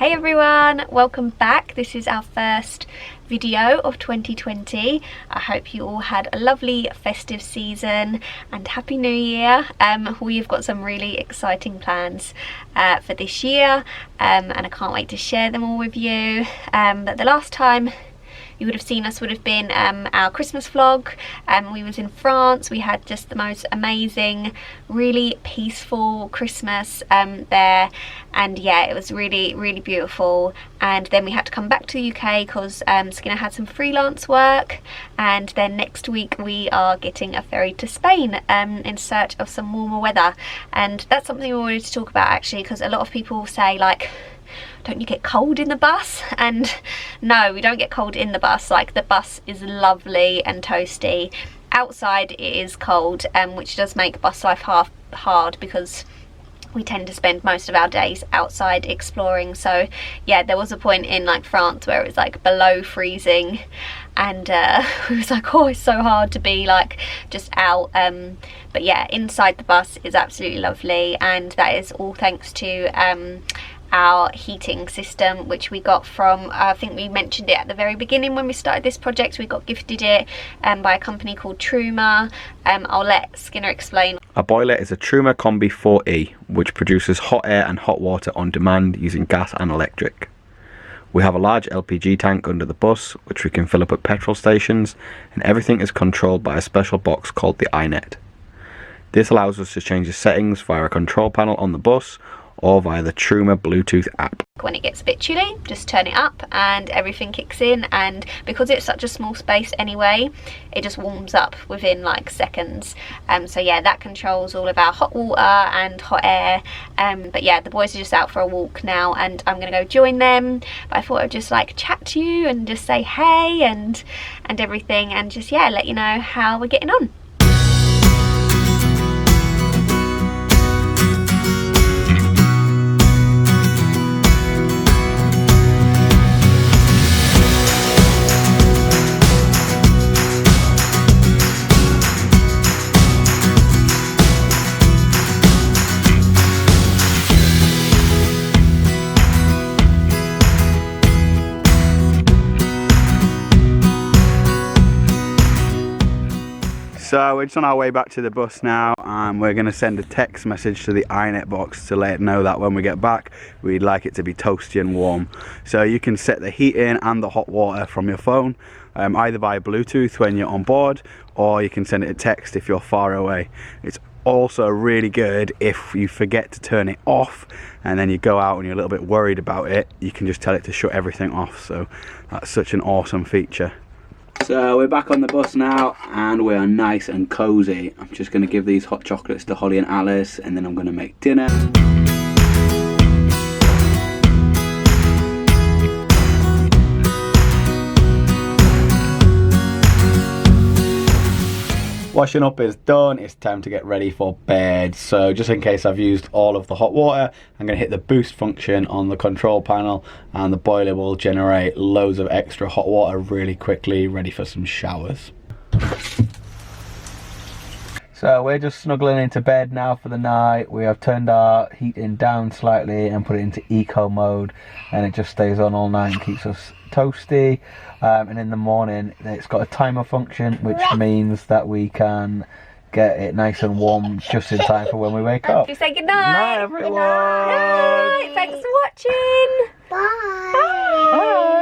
Hey everyone, welcome back. This is our first video of 2020. I hope you all had a lovely festive season and Happy New Year. We've got some really exciting plans for this year and I can't wait to share them all with you. But the last time you would have seen us would have been our Christmas vlog. We was in France. We had just the most amazing, really peaceful Christmas there, and yeah, it was really beautiful. And then we had to come back to the UK because Skinner had some freelance work, and then next week we are getting a ferry to Spain in search of some warmer weather. And that's something we wanted to talk about actually, because a lot of people say like, don't you get cold in the bus? And no, we don't get cold in the bus. Like, the bus is lovely and toasty. Outside it is cold, which does make bus life hard because we tend to spend most of our days outside exploring. So yeah, there was a point in like France where it was like below freezing, and we was like, oh, it's so hard to be like just out. But yeah, inside the bus is absolutely lovely, and that is all thanks to our heating system, which we got from, I think we mentioned it at the very beginning when we started this project. We got gifted it by a company called Truma. I'll let Skinner explain. Our boiler is a Truma Combi 4E, which produces hot air and hot water on demand using gas and electric. We have a large LPG tank under the bus, which we can fill up at petrol stations, and everything is controlled by a special box called the iNet. This allows us to change the settings via a control panel on the bus or via the Truma Bluetooth app. When it gets a bit chilly, just turn it up and everything kicks in, and because it's such a small space anyway, it just warms up within like seconds. So yeah, that controls all of our hot water and hot air. But yeah, the boys are just out for a walk now and I'm gonna go join them. But I thought I'd just like chat to you and just say hey and everything, and just yeah, let you know how we're getting on. So we're just on our way back to the bus now, and we're going to send a text message to the iNet box to let it know that when we get back we'd like it to be toasty and warm. So you can set the heating and the hot water from your phone, either via Bluetooth when you're on board, or you can send it a text if you're far away. It's also really good if you forget to turn it off and then you go out and you're a little bit worried about it, you can just tell it to shut everything off. So that's such an awesome feature. So we're back on the bus now and we are nice and cozy. I'm just going to give these hot chocolates to Holly and Alice, and then I'm going to make dinner. Washing up is done, it's time to get ready for bed. So just in case I've used all of the hot water, I'm going to hit the boost function on the control panel and the boiler will generate loads of extra hot water really quickly, ready for some showers. So we're just snuggling into bed now for the night. We have turned our heating down slightly and put it into eco mode, and it just stays on all night and keeps us toasty. And in the morning it's got a timer function, which means that we can get it nice and warm just in time for when we wake up. You say good night. Night everyone. Good night. Thanks for watching. Bye. Bye. Bye.